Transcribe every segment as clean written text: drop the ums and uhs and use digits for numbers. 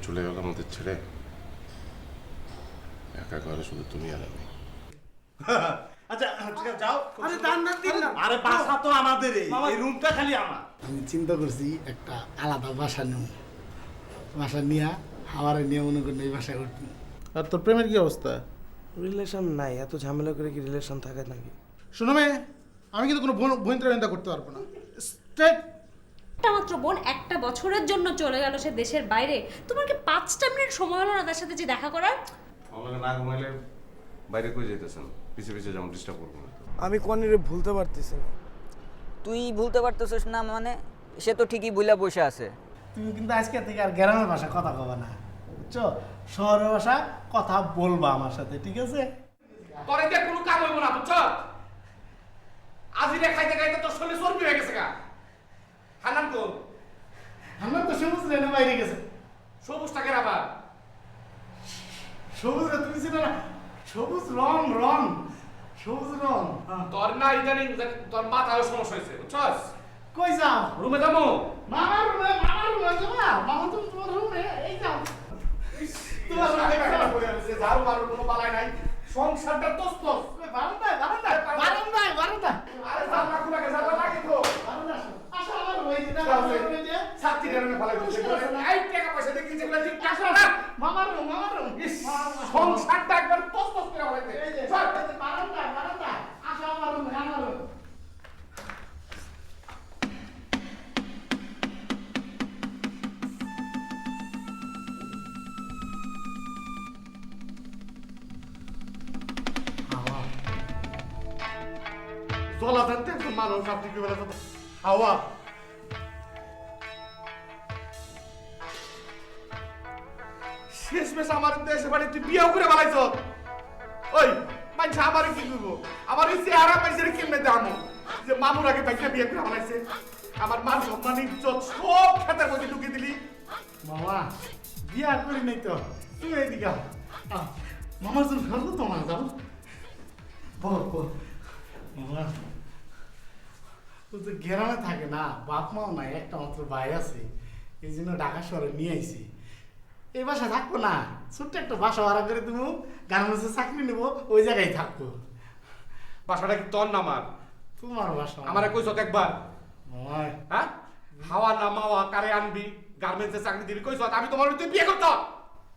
চলে গেল আমাদের ছেড়ে, একা ঘরে শুধু তুমি আর আমি। আচ্ছা ঠিক আছে যাও। আরে দান না দিন না। আরে বাসা তো আমাদের, এই রুমটা খালি আমার। আমি চিন্তা করছি একটা আলাদা বাসা নেব, বাসা নিয়ে আমার নিয়ে মনে করেন এই বাসায় উঠবো। আর তোর প্রেমের কি অবস্থা? রিলেশন নাই, এত ঝামেলা করে কি রিলেশন থাকে নাকি? শোনো মেয়ে, আমি কিন্তু কোনো বহিন্দ্রা করতে পারবো না। স্ট্রেট একটা মাত্র বোন একটা বছরের জন্য চলে গেল সে দেশের বাইরে, তোমার কি 5টা মিনিট সময় হলো না তার সাথে যে দেখা করার? আমাকে না ঘুমাইলে বাইরে কই যেতেছেন, পিছে পিছে যেমন ডিস্টার্ব করবো না। আমি কনিরে ভুলতে পারতেছি না। তুই ভুলতে পারতেছিস না মানে? সে তো ঠিকই বুইলা বসে আছে। তুমি কিন্তু আজকে থেকে আর গ্রামের ভাষা কথা কবা না, বুঝছো? শহরের ভাষা কথা বলবা আমার সাথে, ঠিক আছে? তোর এতে কোনো কাম হইব না, বুঝছ? আজিরে খাইতে খাইতে তোর শরীর চর্বি হয়ে গেছে গা। হানান তো আমরা তো সবুজ রেনে বাইরে গেছে। সবুজটাকে আবার সবুজ রে তুমি চিনো না? সবুজ রং রং, সবুজ রং। হ্যাঁ। তোর না ইদানিং তোর মাথায় সমস্যা হয়েছে, বুঝছস? কই যাও? রুমে যাবো। মামার রুমে যাবা? মামা তুমি তোমার রুমে, এই যাও। তোমার সাথে কথা বলে আছে, ঝাড়ু মারো কোনো বালাই নাই। সংসারটা তস্তস। বারান্দায় বারান্দায় বারান্দায় বারান্দায় আরে জানলা খোলা গেছে, জানলা লাগি তো। বারান্দায় আসো আমার রুমে, এই যে যাও, দেখো, যাও। এই যে ছাত্রী রেনে ফেলাই দিছে। এই টাকা পয়সা দেখি যেগুলো ঠিক টাকা না। মামার রুম, মামার রুম। ইস, সংসারটা একবার তস্তস করে ফেলাইছে। এই যে চল। বারান্দায় বারান্দায় আসো আমার রুমে, আমার রুম। জলা জানতে একজন মানুষ আপনি কি বলে হাওয়া। শেষমেশ আমার দেশে বাড়ি তুই বিয়েও করে বানাইছ। ওই মানুষ আমার কি করবো? আমার ওই চেহারা পাইছে কেমনে দামো যে মামুর আগে বাইকটা বিয়ে করে বানাইছে। আমার মান সম্মান ইজ্জত সব খেতের মধ্যে ঢুকিয়ে দিলি। মামা বিয়া করি নাই তো, তুমি এদিকে আও। আও, মামার জন্য ভালো তো মা, যাও বল মামা। ও তো গ্রামে থাকে না, বাপ মাও নাই, একটা মাত্র ভাই আছে, এই জন্য ঢাকা শহরে নিয়ে আইছি। এই বাসা থাকবো না, ছোট্ট একটা বাসা ভাড়া করে দেবো, গার্মেন্টসে চাকরি নেবো, ওই জায়গায় থাকবো। বাসাটা কি তোর না আমার? তোমার বাসা আমার কইছ একবার, মামা। হ্যাঁ? হাওয়া না মাওয়া কারে আনবি, গার্মেন্টসে চাকরি দিবি কইছ? আমি তোমার তুই বিয়ে করতাম।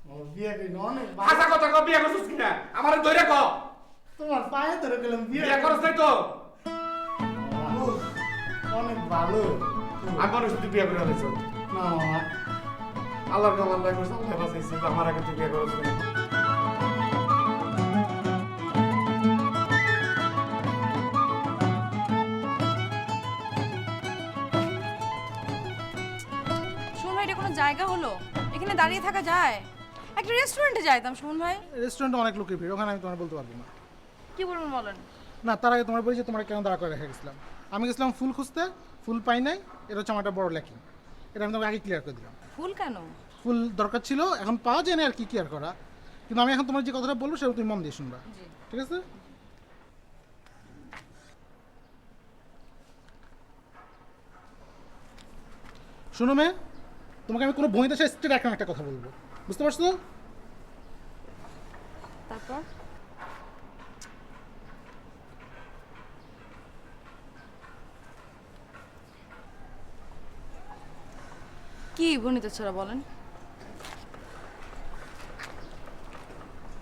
আমার বিয়ে করি না, অনেক হাসা কথা কও, বিয়ে করছিস কিনা আমার ধরে ক। তোমার পায়ে ধরে গেলাম, বিয়ে করছ নাই তো? অনেক ভালো। আমি মানুষ তুই বিয়ে করে আনিস। না মামা, আল্লাহর কামাল নাই করছ, আল্লাহ বাঁচাইছে, আমার আগে তুই বিয়ে করছ না। সুমন ভাই, এটা কোনো জায়গা হলো? এখানে দাঁড়িয়ে থাকা যায়? একটা রেস্টুরেন্টে যাইতাম সুমন ভাই। রেস্টুরেন্টে অনেক লোকের ভিড়, ওখানে আমি তোমার বলতে পারবো না। কি বলবেন বলেন? না, তার আগে তোমার বলি যে তোমার কেন দাঁড়া করে রেখে গেছিলাম। আমি গেছিলাম ফুল খুঁজতে, ফুল পাই নাই। এটা হচ্ছে আমার একটা বড় ল্যাকিং, এটা আমি তোমাকে আগে ক্লিয়ার করে দিলাম। ফুল কেন? ফুল দরকার ছিল, এখন পাওয়া যায় না, আর কি কেয়ার করা। কিন্তু আমি এখন তোমার যে কথাটা বলবো সেটা তুমি মন দিয়ে শুনবা, ঠিক আছে? শোনো মেয়ে, তোমাকে আমি কোনো বইতে স্ট্রেট একটা কথা বলবো, বুঝতে পারছো? তারপর কি বনিতা ছাড়া বলেন,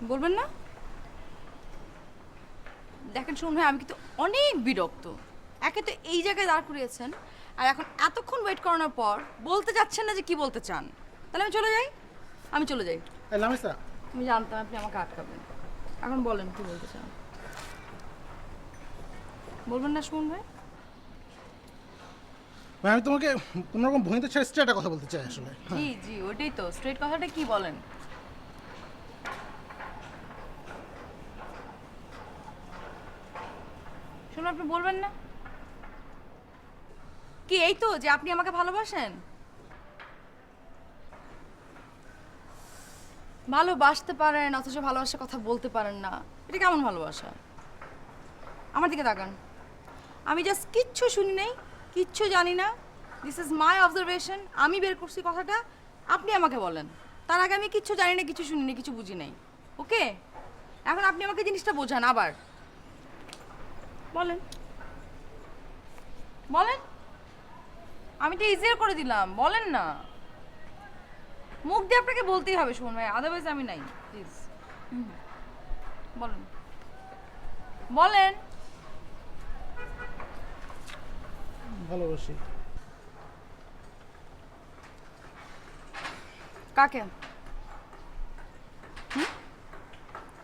বলবেন না? দেখেন শুনুন ভাই, আমি কিন্তু অনেক বিরক্ত। একে তো এই জায়গায় দাঁড় করিয়েছেন, আর এখন এতক্ষণ ওয়েট করানোর পর বলতে যাচ্ছেন না যে কি বলতে চান। তাহলে আমি চলে যাই, আমি চলে যাই। লামিসা, আমি জানতাম আপনি আমাকে আটকাবেন। এখন বলেন কি বলতে চান, বলবেন না শুনুন ভাই? আমি তোমাকে কোনো রকম বইতে ছেড়ে স্ট্রেট একটা কথা বলতে চাই আসলে। জি জি, ওইটাই তো স্ট্রেট কথাটা। কি বলেন? শুনুন, আপনি বলবেন না কি এই তো যে আপনি আমাকে ভালোবাসেন? ভালোবাসতে পারেন অথচ ভালোবাসার কথা বলতে পারেন না, এটা কেমন ভালোবাসা? আমার দিকে তাকান, আমি জাস্ট কিচ্ছু শুনি নাই, কিচ্ছু জানি না। দিস ইজ মাই অবজারভেশন, আমি বের করছি কথাটা, আপনি আমাকে বলেন। তার আগে আমি কিচ্ছু জানি না, কিছু শুনিনি, কিছু বুঝি নাই। ওকে, এখন আপনি আমাকে জিনিসটা বোঝান আবার। বলেন বলেন, আমি তো ইজিয়ার করে দিলাম, বলেন না। মুখ দিয়ে আপনাকে বলতেই হবে সুমন ভাই, আদারওয়াইজ আমি নাই। প্লিজ বলেন বলেন। ভালোবাসি। কাকে?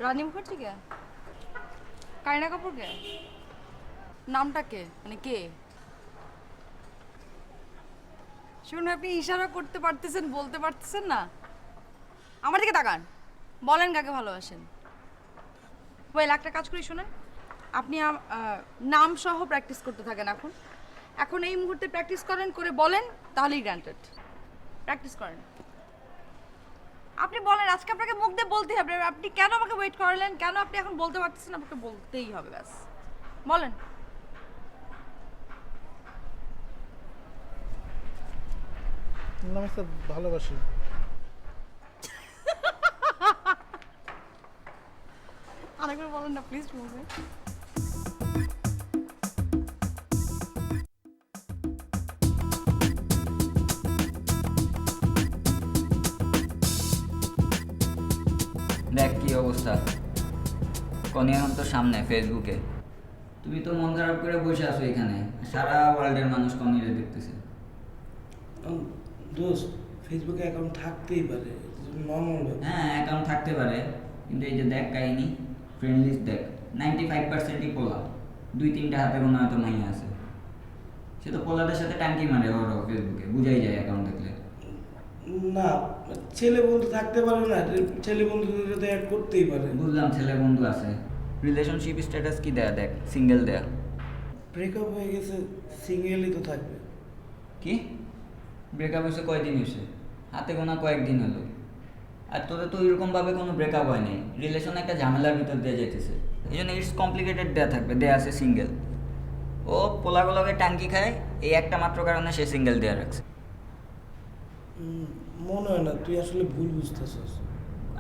রানী মুখার্জিকে? কারিনা কাপুরকে? নামটা কে, মানে কে? শুনুন, আপনি ইশারা করতে পারতেছেন, বলতে পারতেছেন না। আমার দিকে তাকান, বলেন কাকে ভালোবাসেন। ওয়েল, একটা কাজ করি শুনেন, আপনি নাম সহ প্র্যাকটিস করতে থাকেন। এখন এই মুহূর্তে প্র্যাকটিস করেন, করে বলেন, তাহলেই গ্রান্টেড। প্র্যাকটিস করেন। আপনি বলেন, আজকে আপনাকে মুখ দিয়ে বলতেই হবে। আপনি কেন আমাকে ওয়েট করালেন, কেন আপনি এখন বলতে পারতেছেন, আপনাকে বলতেই হবে, ব্যাস বলেন। আমি স্যার ভালোবাসি। আরেকবার বলেন না প্লিজ। দেখ কি অবস্থা, কনি এখন তো সামনে ফেসবুকে। তুমি তো মন খারাপ করে বসে আছো এখানে, সারা ওয়ার্ল্ডের মানুষ কনিরে দেখতেছে। দোস্ত, ফেসবুকে অ্যাকাউন্ট থাকতেই পারে, নর্মাল। হ্যাঁ, অ্যাকাউন্ট থাকতে পারে, কিন্তু এই যে দেখ কাহিনী, ফ্রেন্ড লিস্ট দেখ, 95%ই পোলা, 2-3টা হাতে কোনো হয়তো মাইয়া আছে। সে তো পোলাদের সাথে টাঙ্কি মারে ওর ফেসবুকে, বুঝাই যায় অ্যাকাউন্ট দেখলে। না, ছেলে বন্ধু থাকতে পারে না, ছেলে বন্ধুদের সাথে অ্যাড করতেই পারে। বুঝলাম ছেলে বন্ধু আছে, রিলেশনশিপ স্ট্যাটাস কি দেয়া দেখ, সিঙ্গেল দেয়া। ব্রেকআপ হয়ে গেছে, সিঙ্গেলই তো থাকবে। কি ব্রেকআপ হয়েছে? কয়দিন হয়েছে? হাতে গোনা কয়েকদিন হলো। আর তোদের তো ওইরকমভাবে কোনো ব্রেকআপ হয় নাই, রিলেশন একটা ঝামেলার ভিতর দিয়ে যেতেছে, এই জন্য ইটস কমপ্লিকেটেড দেয়া থাকবে, দেয়া আছে সিঙ্গেল। ও পোলাগুলোকে টাঙ্কি খায়, এই একটা মাত্র কারণে সে সিঙ্গেল দেয়া রাখছে। মনে হয় না, তুই আসলে ভুল বুঝতেছিস।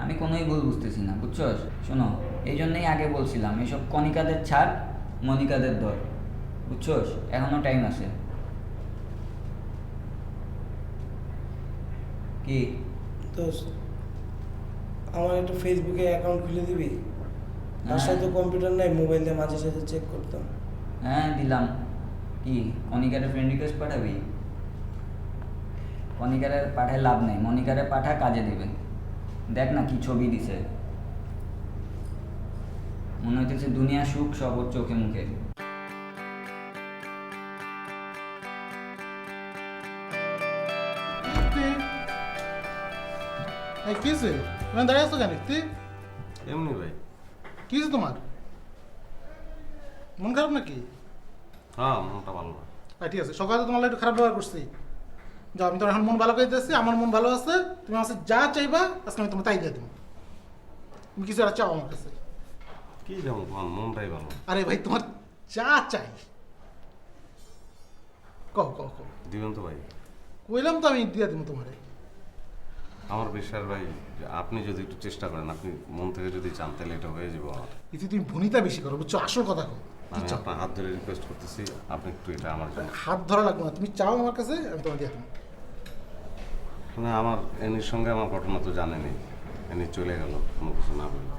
আমি কোনোই ভুল বুঝতেছি না, বুঝছস? শোনো, এই জন্যই আগে বলছিলাম, এইসব কণিকাদের ছাড়, মনিকাদের ধর, বুঝছস? এখনো টাইম আছে। কি দোস্ত, আমার একটা ফেসবুকে অ্যাকাউন্ট খুলে দিবি? হ্যাঁ। বাসায় তো কম্পিউটার নাই, মোবাইল দিয়ে মাঝে সাঝে চেক করতাম। হ্যাঁ দিলাম। কি কণিকারে ফ্রেন্ড রিকোয়েস্ট পাঠাবি? কণিকারে পাঠায় লাভ নেই, মনিকারে পাঠা, কাজে দিবে। দেখ না কি ছবি দিছে, মনে হইতেছে দুনিয়া সুখ সব ওর চোখে মুখে। কি হয়েছে? তুমি দাঁড়িয়ে আছো কেন? এমনি ভাই। কি হয়েছে তোমার? মন খারাপ নাকি? হ্যাঁ, মনটা ভালো না। ঠিক আছে, সকালে তোমার একটু খারাপ ব্যবহার করছি। যাও, আমি তোমার এখন মন ভালো করে দিতেছি, আমার মন ভালো আছে, তুমি আমার কাছে যা চাইবা আজকে আমি তোমার তাই দিয়ে দেবো। তুমি কিছু একটা চাও আমার কাছে? কি যেমন তোমার মনটাই ভালো। আরে ভাই, তোমার যা চাই কও কও কও। দিবেন তো ভাই? কইলাম তো আমি দিয়ে দেবো তোমারে। আমার বিশ্বাস ভাই, যে আপনি যদি একটু চেষ্টা করেন, আপনি মন থেকে যদি চান, তাহলে এটা হয়ে যাবো আমার। কিন্তু তুমি ভনিতা বেশি করো, বুঝছো? আসল কথা কও। আমি আপনার হাত ধরে রিকোয়েস্ট করতেছি, আপনি একটু এটা আমার জন্য। হাত ধরা লাগবে না, তুমি চাও আমার কাছে, আমি তোমার দিয়ে দেবো। মানে আমার এনির সঙ্গে আমার ঘটনা তো জানেনি, এনি চলে গেল কোনো কিছু না বলে।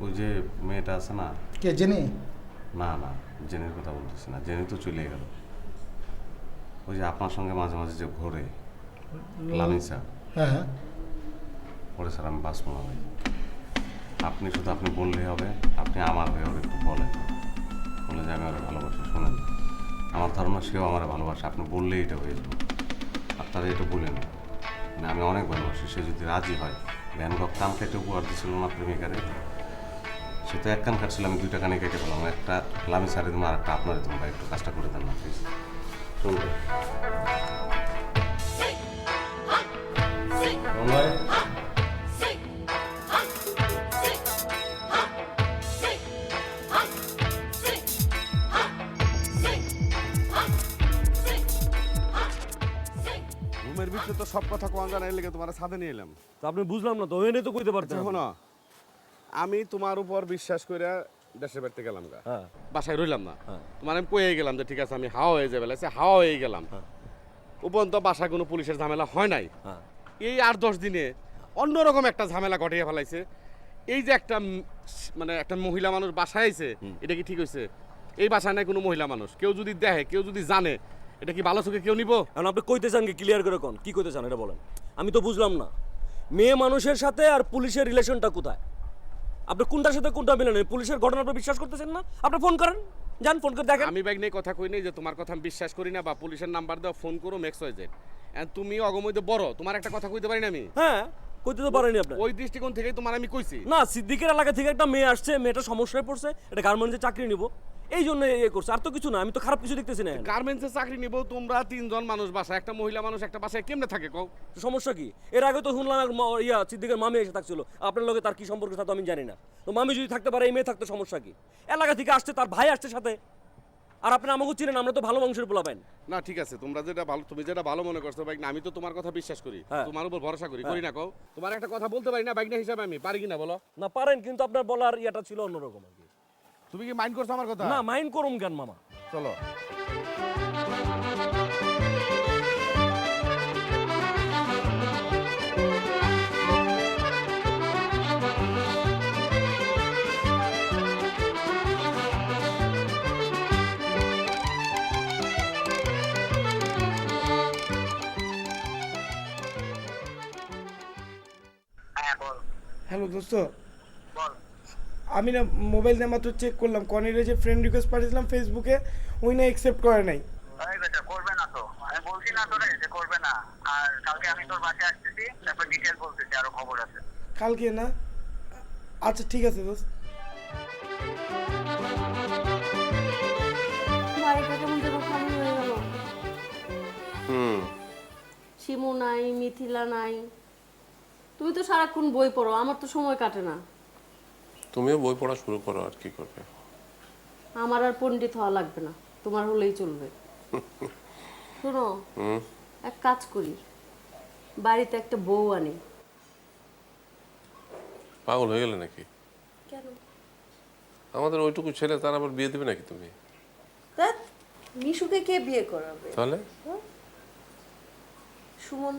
ওই যে মেয়েটা আছে না? কে, জেনে? না না, জেনের কথা বলতেছি না, জেনে তো চলে গেল। ওই যে আপনার সঙ্গে মাঝে মাঝে যে ঘোরে, লামিসা। হ্যাঁ হ্যাঁ, ওরে স্যার আমি বাঁচবো না ভাই। আপনি শুধু আপনি বললেই হবে, আপনি আমার হয়ে ওরে একটু বলেন, বলে যে আমি ওরে ভালোবাসি। শোনেন, আমার ধারণা সেও আমার ভালোবাসে, আপনি বললেই এটা হয়ে যাবে। আপনারা এটা বলেন, মানে আমি অনেক ভালোবাসি। সে যদি রাজি হয়, ভ্যানগক কান কেটে উপহার দিছিল না প্রেমিকারে, সে তো এক কান কাটছিল, আমি 2টা কানে কেটে পেলাম। একটা লামি সারে দেবো, আর একটা আপনারে দেবো ভাই, একটু কাজটা করে দেন না প্লিজ। শুনবেন ভাই? রুমের ভিতরে তো সব কথা কোয়া জানাই লেগে তোমার ছাদে নিয়ে এলাম। তো আপনি বুঝলাম না তো ওখানে তো কইতে পারতেন। শোনো, আমি তোমার উপর বিশ্বাস করে দেশে বাড়তে গেলাম গা, হ্যাঁ বাসায় রইলাম না। হ্যাঁ। তোমার আমি কয়ে গেলাম যে ঠিক আছে আমি হাওয়া হয়ে যাবে, হাওয়া হয়ে গেলাম। উপরন্ত বাসায় কোনো পুলিশের ঝামেলা হয় নাই। হ্যাঁ এই 8-10 দিনে অন্যরকম একটা ঝামেলা ঘটিয়ে ফেলাইছে। এই যে একটা মানে একটা মহিলা মানুষ বাসায় আইছে, এটা কি ঠিক হয়েছে? এই বাসায় নাই কোনো মহিলা মানুষ, কেউ যদি দেখে, কেউ যদি জানে, এটা কি ভালো চোখে কেউ নিব? এখন আপনি কইতে চান কি ক্লিয়ার করে কোন কি কইতে চান এটা বলেন। আমি তো বুঝলাম না মেয়ে মানুষের সাথে আর পুলিশের রিলেশনটা কোথায়? আপনি কোনটার সাথে কোনটা মিলেন? পুলিশের ঘটনা আপনি বিশ্বাস করতেছেন না? আপনি ফোন করেন, যান ফোন করে দেখেন। আমি ব্যাগ নিয়ে কথা কই নাই যে তোমার কথা আমি বিশ্বাস করি না বা পুলিশের নাম্বার দাও, ফোন করো, মেক্স হয়ে যায়। তুমি অগমইতে বড়, তোমার একটা কথা কইতে পারি না আমি? হ্যাঁ কইতে তো পারেনি আপনি। ওই দৃষ্টিকোণ থেকেই তোমার আমি কইছি। না, সিদ্দিকের এলাকা থেকে একটা মেয়ে আসছে, মেয়েটা সমস্যায় পড়ছে, এটা গার্মেন্টসে চাকরি নিব, এই জন্য ইয়ে করছে, আর তো কিছু না। আমি তো খারাপ কিছু দেখতেছি না। গার্মেন্টসে চাকরি নিব, তোমরা 3 জন মানুষ বাসায়, একটা মহিলা মানুষ একটা বাসায় কেমনে থাকে কও? সমস্যা কি? এর আগে তো শুনলাম ইয়া সিদ্দিকের মামি এসে থাকছিল, আপনার লগে তার কি সম্পর্ক তা তো আমি জানি না। তো মামি যদি থাকতে পারে, এই মেয়ে থাকতে সমস্যা কি? এলাকা থেকে আসছে, তার ভাই আসছে সাথে, আর আপনি আমাকে চিনেন, আমরা তো ভালো বংশের পোলা পাইন। না ঠিক আছে, তোমরা যেটা ভালো, তুমি যেটা ভালো মনে করছো বাইক না, আমি তো তোমার কথা বিশ্বাস করি, তোমার উপর ভরসা করি, করি না কও? তোমার একটা কথা বলতে পারি না বাইক না হিসাবে, আমি পারি কিনা বলো? না পারেন, কিন্তু আপনার বলার ইয়াটা ছিল অন্যরকম আর কি। তুমি কি মাইন্ড করছো আমার কথা? না মাইন্ড করুম কেন মামা, চলো। হ্যালো দোস্ত, আমি না মোবাইল দিয়ে মাত্র চেক করলাম, কনিরে যে ফ্রেন্ড রিকোয়েস্ট পাঠিয়েছিলাম ফেসবুকে, ওই না অ্যাকসেপ্ট করে নাই। করবে না তো, আমি বলছি না তোরে যে করবে না। আর কালকে আমি তোর বাসায় আসতেছি, তারপর ডিটেইল বলতেছি, আরো খবর আছে। কালকে না? আচ্ছা ঠিক আছে দোস্ত। বাড়িটা কেমন যেন খালি হয়ে গেল। শিমু নাই, মিথিলা নাই। তুমি তো সারাক্ষণ বই পড়ো, আমার তো সময় কাটে না। তুমিও বই পড়া শুরু করো, আর কি করবে? আমার আর পণ্ডিত হওয়া লাগবে না, তোমার হলেই চলবে। শোনো, এক কাজ করি, বাড়িতে একটা বউ আনি। পাগল হয়ে গেলে নাকি? কেন? আমাদের ওইটুকু ছেলে, তার আবার বিয়ে দেবে নাকি তুমি? মিশুকে কে বিয়ে করাবে? তাহলে সুমন,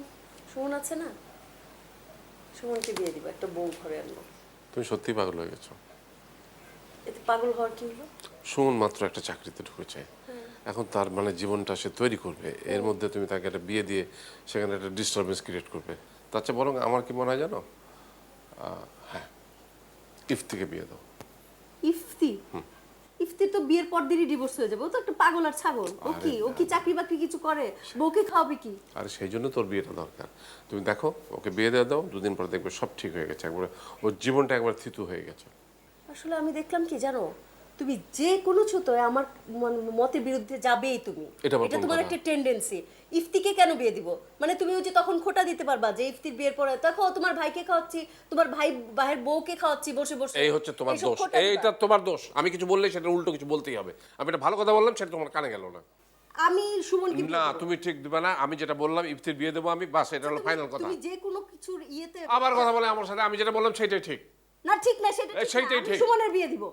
সুমন আছে না, সুমনকে বিয়ে দিব, একটা বউ ঘরে আনবো। তুমি সত্যি পাগল হয়ে গেছো। এতে পাগল হওয়ার কি হলো? সুমন মাত্র একটা চাকরিতে ঢুকেছে, এখন তার মানে জীবনটা সে তৈরি করবে, এর মধ্যে তুমি তাকে একটা বিয়ে দিয়ে সেখানে একটা ডিস্টারবেন্স ক্রিয়েট করবে। তার চেয়ে বরং আমার কি মনে হয় জানো, হ্যাঁ, ইফতিকে বিয়ে দাও। ইফতি? ইফতি তো বিয়ের পর দিনই ডিভোর্স হয়ে যাবে, ও তো একটা পাগল আর ছাগল। ও কি চাকরি বাকরি কিছু করে? বউকে খাওয়াবে কি? আর সেই জন্য তোর বিয়েটা দরকার। তুমি দেখো, ওকে বিয়ে দিয়ে দাও, 2 দিন পরে দেখবে সব ঠিক হয়ে গেছে, একবারে ওর জীবনটা একবার থিতু হয়ে গেছে। আসলে আমি দেখলাম কি জানো, তুমি যে কোনো ছুতোয় আমার মতের বিরুদ্ধে যাবেই তুমি। এটা তোমার একটা টেন্ডেন্সি। ইফতিকে কেন বিয়ে দিব? মানে তুমি ওই যে তখন খোটা দিতে পারবা যে ইফতির বিয়ের পরে দেখো তোমার ভাইকে খাওয়াচ্ছি, তোমার ভাইয়ের বউকে খাওয়াচ্ছি বসে বসে। এই হচ্ছে তোমার দোষ, এইটা তোমার দোষ। আমি কিছু বললে সেটা উল্টো কিছু বলতেই হবে। আমি একটা ভালো কথা বললাম, সেটা তোমার কানে গেল না। আমি সুমনকে না, তুমি ঠিক দিবে না। আমি যেটা বললাম ইফতির বিয়ে দেবো আমি, বাস, এটা হলো ফাইনাল কথা। তুমি যে কোনো কিছুর ইয়েতে আবার কথা বলে আমার সাথে। আমি যেটা বললাম সেটাই ঠিক। না ঠিক না, সেটাই ঠিক। সুমনের বিয়ে দিব।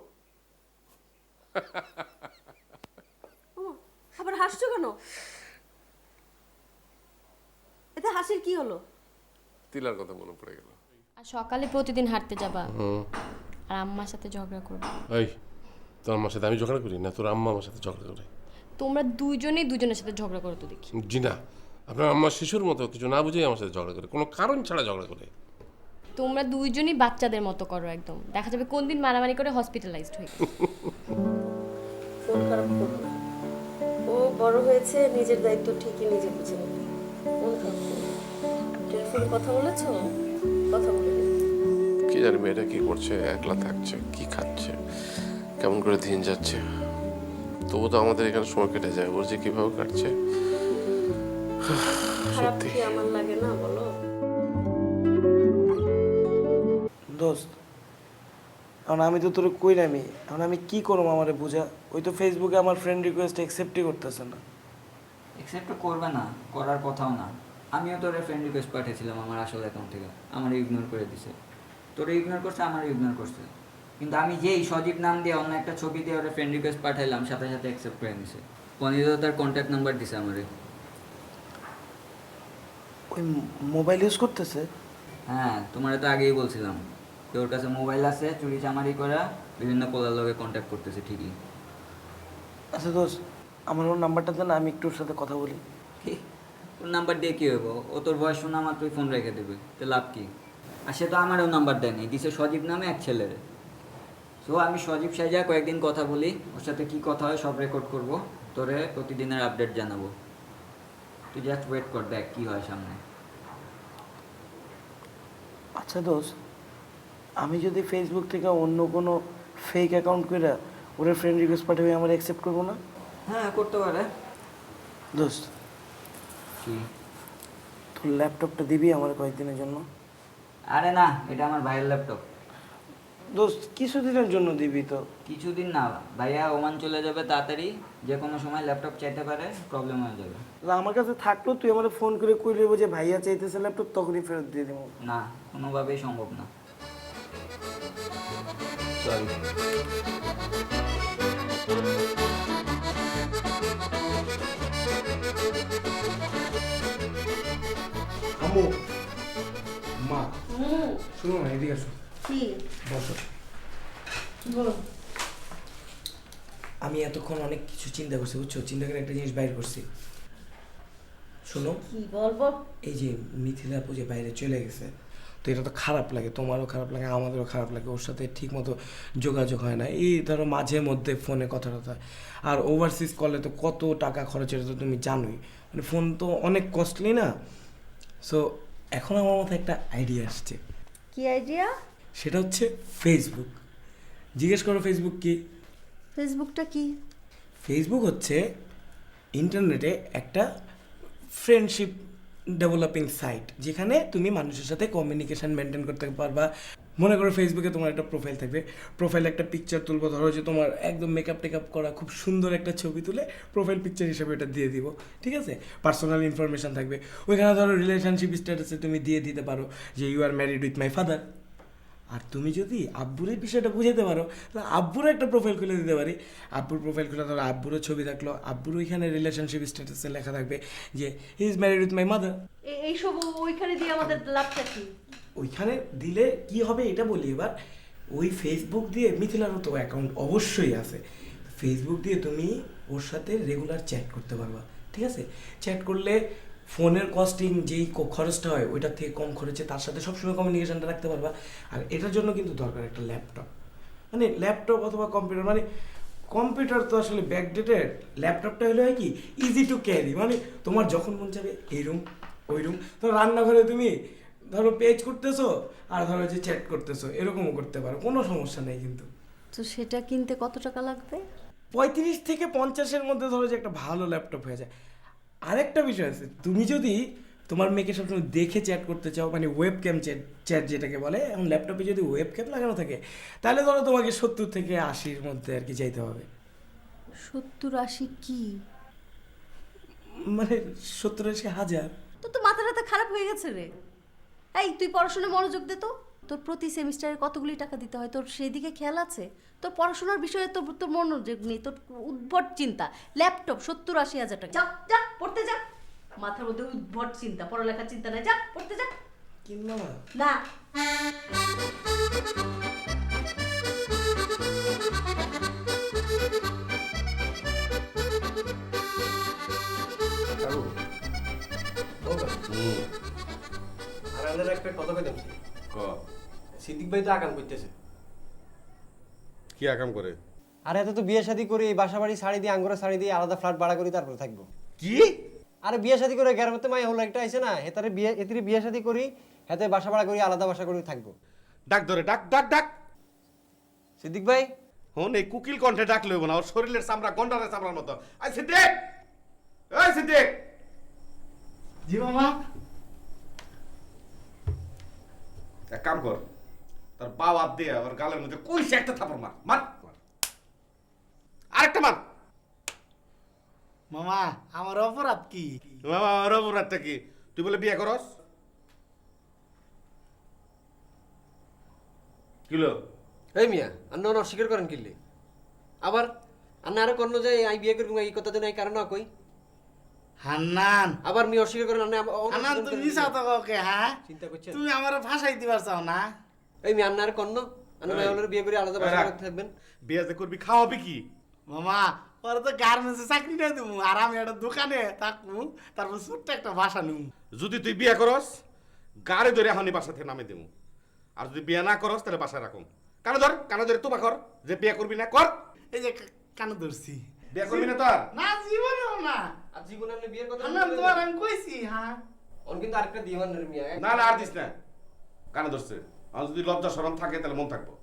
আবার হাসছো কেন? এতে হাসির কি হলো? তিলার কথা মনে পড়ে গেল। আর সকালে প্রতিদিন হাঁটতে যাবা আর আম্মার সাথে ঝগড়া করবে। এই, তোর আম্মার সাথে আমি ঝগড়া করি না, তোর আম্মা আমার সাথে ঝগড়া করে। তোমরা দুইজনেই দুজনের সাথে ঝগড়া করো তো দেখি। জি না, আপনার আম্মা শিশুর মতো কিছু না বুঝেই আমার সাথে ঝগড়া করে, কোনো কারণ ছাড়া ঝগড়া করে। তোমরা দুইজনই বাচ্চাদের মতো করো একদম, দেখা যাবে কোন দিন মারামারি করে হসপিটালাইজড হই। ফোন খারাপ করো, ও বড় হয়েছে, নিজের দায়িত্ব ঠিকই নিজে বুঝে নেবে। ফোন খারাপ করো, টেলিফোনে কথা বলেছো? কথা বলে কি জানি মেয়েটা কি করছে, একলা থাকছে, কি খাচ্ছে, কেমন করে দিন যাচ্ছে। তবু তো আমাদের এখানে সময় কেটে যায়, ওর যে কিভাবে কাটছে। খারাপ কি আমার লাগে না বলো? দোস্ত, এখন আমি তো তোর কই নামি, এখন আমি কি করবো আমারে বুঝা? ওই তো ফেসবুকে আমার ফ্রেন্ড রিকোয়েস্ট অ্যাকসেপ্টই করতেছে না। অ্যাকসেপ্ট করবে না, করার কথাও না। আমিও তোরে ফ্রেন্ড রিকোয়েস্ট পাঠিয়েছিলাম আমার আসল অ্যাকাউন্ট থেকে, আমার ইগনোর করে দিছে। তোরে ইগনোর করছে, আমার ইগনোর করছে, কিন্তু আমি যেই সজীব নাম দিয়ে অন্য একটা ছবি দিয়ে ওরা ফ্রেন্ড রিকোয়েস্ট পাঠাইলাম, সাথে সাথে অ্যাকসেপ্ট করে নিছে। পনিরও তার কন্ট্যাক্ট নাম্বার দিছে আমারে। ওই মোবাইল ইউজ করতেছে? হ্যাঁ, তোমার তো আগেই বলছিলাম যে ওর কাছে মোবাইল আছে, চুরি চামারি করা, বিভিন্ন পোলার লগে কন্ট্যাক্ট করতেছে ঠিকই। আচ্ছা দোস্ত, আমার ওর নাম্বারটা দেন, আমি একটু ওর সাথে কথা বলি। তোর নাম্বার দিয়ে কী হইব? ও তোর বয়স শোনা মাত্রই ফোন রেখে দেবে, তো লাভ কি? আর সে তো আমারও নাম্বার দেয়নি, দিছে সজীব নামে এক ছেলের। সো আমি সজীব সাইজা কয়েকদিন কথা বলি, ওর সাথে কী কথা হয় সব রেকর্ড করব, তোরে প্রতিদিনের আপডেট জানাবো। তুই জাস্ট ওয়েট কর, দেখ কী হয় সামনে। আচ্ছা দোস্ত, আমি যদি ফেসবুক থেকে অন্য কোনো ফেক অ্যাকাউন্ট করে ওরা ফ্রেন্ড রিকোয়েস্ট পাঠাবে, আমার অ্যাকসেপ্ট করবো না? হ্যাঁ, করতে পারে। দোস্ত, কি তোর ল্যাপটপটা দিবি আমার কয়েকদিনের জন্য? আরে না, এটা আমার ভাইয়ের ল্যাপটপ। দোস্ত, কিছুদিনের জন্য দিবি তো? কিছুদিন না, ভাইয়া ওমান চলে যাবে তাড়াতাড়ি, যে কোনো সময় ল্যাপটপ চাইতে পারে, প্রবলেম হয়ে যাবে। আমার কাছে থাকলো তুই আমার ফোন করে কই দেবো যে ভাইয়া চাইতেছে ল্যাপটপ, তখনই ফেরত দিয়ে দেবো। না, কোনোভাবেই সম্ভব না। সরি। আমু, মা, শুনো না, এদিকে আসো। কি বসো। বলো। আমি এতক্ষণ অনেক কিছু চিন্তা করছি, বুঝছো? চিন্তা করে একটা জিনিস বাইর করছি। শোনো, কি বলবো? এই যে মিথিলা আপু যে বাইরে চলে গেছে, তো এটা তো খারাপ লাগে, তোমারও খারাপ লাগে, আমাদেরও খারাপ লাগে। ওর সাথে ঠিক মতো যোগাযোগ হয় না, এই ধরো মাঝে মধ্যে ফোনে কথা টথা হয়। আর ওভারসিজ কলে তো কত টাকা খরচ, এটা তো তুমি জানোই, মানে ফোন তো অনেক কস্টলি না। সো এখন আমার মাথায় একটা আইডিয়া আসছে। কি আইডিয়া? সেটা হচ্ছে ফেসবুক। জিজ্ঞেস করো ফেসবুক কি? ফেসবুকটা কি? ফেসবুক হচ্ছে ইন্টারনেটে একটা ফ্রেন্ডশিপ ডেভেলপিং সাইট, যেখানে তুমি মানুষের সাথে কমিউনিকেশন মেনটেন করতে পারবা। মনে করো ফেসবুকে তোমার একটা প্রোফাইল থাকবে, প্রোফাইলে একটা পিকচার তুলবো, ধরো যে তোমার একদম মেকআপ টেকআপ করা খুব সুন্দর একটা ছবি তুলে প্রোফাইল পিকচার হিসেবে এটা দিয়ে দিব, ঠিক আছে? পার্সোনাল ইনফরমেশান থাকবে ওইখানে, ধরো রিলেশনশিপ স্ট্যাটাসে তুমি দিয়ে দিতে পারো যে you are married with my father. আর তুমি যদি আব্বুর এই বিষয়টা বুঝাতে পারো, তাহলে আব্বুরও একটা প্রোফাইল খুলে দিতে পারি। আব্বুর প্রোফাইল খুলে ধরো আব্বুরও ছবি থাকলো, আব্বুর ওইখানে রিলেশনশিপ স্ট্যাটাসে লেখা থাকবে যে he is married with my mother. এইসব ওইখানে দিয়ে আমাদের লাভটা কি? ওইখানে দিলে কি হবে এটা বলি এবার। ওই ফেসবুক দিয়ে, মিথিলারও তো অ্যাকাউন্ট অবশ্যই আছে, ফেসবুক দিয়ে তুমি ওর সাথে রেগুলার চ্যাট করতে পারবা, ঠিক আছে? চ্যাট করলে ফোনের কস্টিং যেই খরচটা হয় ওইটার থেকে কম খরচে তার সাথে সবসময় কমিউনিকেশনটা রাখতে পারবা। আর এটার জন্য কিন্তু দরকার একটা ল্যাপটপ, মানে ল্যাপটপ অথবা কম্পিউটার। মানে কম্পিউটার তো আসলে ব্যাকডেটেড, ল্যাপটপটা হলে হয় কি ইজি টু ক্যারি, মানে তোমার যখন মন যাবে এই রুম ওই রুম, তো রান্নাঘরে তুমি ধরো পেজ করতেছো আর ধরো যে চ্যাট করতেছো, এরকমও করতে পারো, কোনো সমস্যা নেই কিন্তু। তো সেটা কিনতে কত টাকা লাগবে? 35 থেকে 50-এর মধ্যে ধরো যে একটা ভালো ল্যাপটপ হয়ে যায়। আরেকটা বিষয় আছে, তুমি যদি তোমার মেয়েকে সবসময় দেখে চ্যাট করতে চাও, মানে ওয়েব ক্যাম চ্যাট যেটাকে বলে, এখন ল্যাপটপে যদি ওয়েব ক্যাম লাগানো থাকে, তাহলে ধরো তোমাকে 70 থেকে 80-এর মধ্যে আর কি চাইতে হবে। 70-80 কি? মানে 70-80 হাজার। তো মাথাটা খারাপ হয়ে গেছে রে। এই তুই পড়াশোনায় মনোযোগ দে তো। তোর প্রতি সেমিস্টারে কতগুলি টাকা দিতে হয়, তোর সেই দিকে খেয়াল আছে? তোর পড়াশোনার বিষয়ে তোর মনোযোগ নেই, তোর উদ্ভট চিন্তা। ল্যাপটপ 70-80 হাজার টাকা। যা যা পড়তে যা, মাথার মধ্যে উদ্ভট চিন্তা, পড়ালেখার চিন্তা নাই, যা পড়তে যা। কিনবা না। আর একটা কথা কইতাম, সিদ্দিক ভাই তো আকাম করতেছে। কি আকাম করে? আরে এত তো বিয়ে শাদী করে এই বাসা বাড়ি ছাড়ি দিয়ে আঙ্গুরা ছাড়ি দিয়ে আলাদা ফ্ল্যাট ভাড়া করি তারপরে থাকবো। কি? আরে বিয়ে শাদী করে গ্রামেতে মাই হলো একটা আইছে না, হেতারে বিয়ে শাদী করি, হেতে বাসা ভাড়া করি, আলাদা বাসা করি থাকবো। ডাক ধরে ডাক ডাক ডাক। সিদ্দিক ভাই হন এই কুকিল কণ্ঠে ডাক লইব না, ওর শরীরের চামড়া গন্ডারের চামড়ার মতো। আই সিদ্দিক, এই সিদ্দিক। জি মামা। এক কাম কর, তার বাবা দিয়ে ওর গালের মধ্যে কইছে একটা থাপড় মার, মার আরেকটা মার। মামা আমার অপরাধ কি? মামা আমার অপরাধটা কি? তুই বলে বিয়ে করস কিলো এই মিয়া আন্না অস্বীকার করেন কিনলে আবার আন্না আরো কর্ণ যায় আই বিয়ে করবো এই কথা দিন এই কারণ কই হান্নান আবার মি অস্বীকার করেন আন্না হান্নান তুমি চাও তো ওকে হ্যাঁ চিন্তা করছেন তুমি আমার ভাষাই দিবার চাও না এই মি আন্না আর কর্ণ আন্না মাই হলের বিয়ে করে আলাদা বাসা থাকবেন বিয়ে যে করবি খাওয়াবি কি মামা ওরা তো গার্মেন্টসে চাকরি না দেবো আর আমি একটা দোকানে থাকবো তারপর ছোট্ট একটা ভাষা নিব যদি তুই বিয়ে করস গাড়ি ধরে এখনই বাসা থেকে নামে দেবো আর যদি বিয়ে না করস তাহলে বাসায় রাখুন কানে ধরে তোমা কর যে বিয়ে করবি না কর এই যে কানে ধরছি বিয়ে করবি না তোর না জীবনেও না আর জীবনে আপনি বিয়ের কথা হান্নান তোমার আমি কইছি হ্যাঁ অন কিন্তু আরেকটা দিওয়ান মিয়া না আর দিস না কানে ধরছে আর যদি লজ্জা শরম থাকে তাহলে মন থাকবো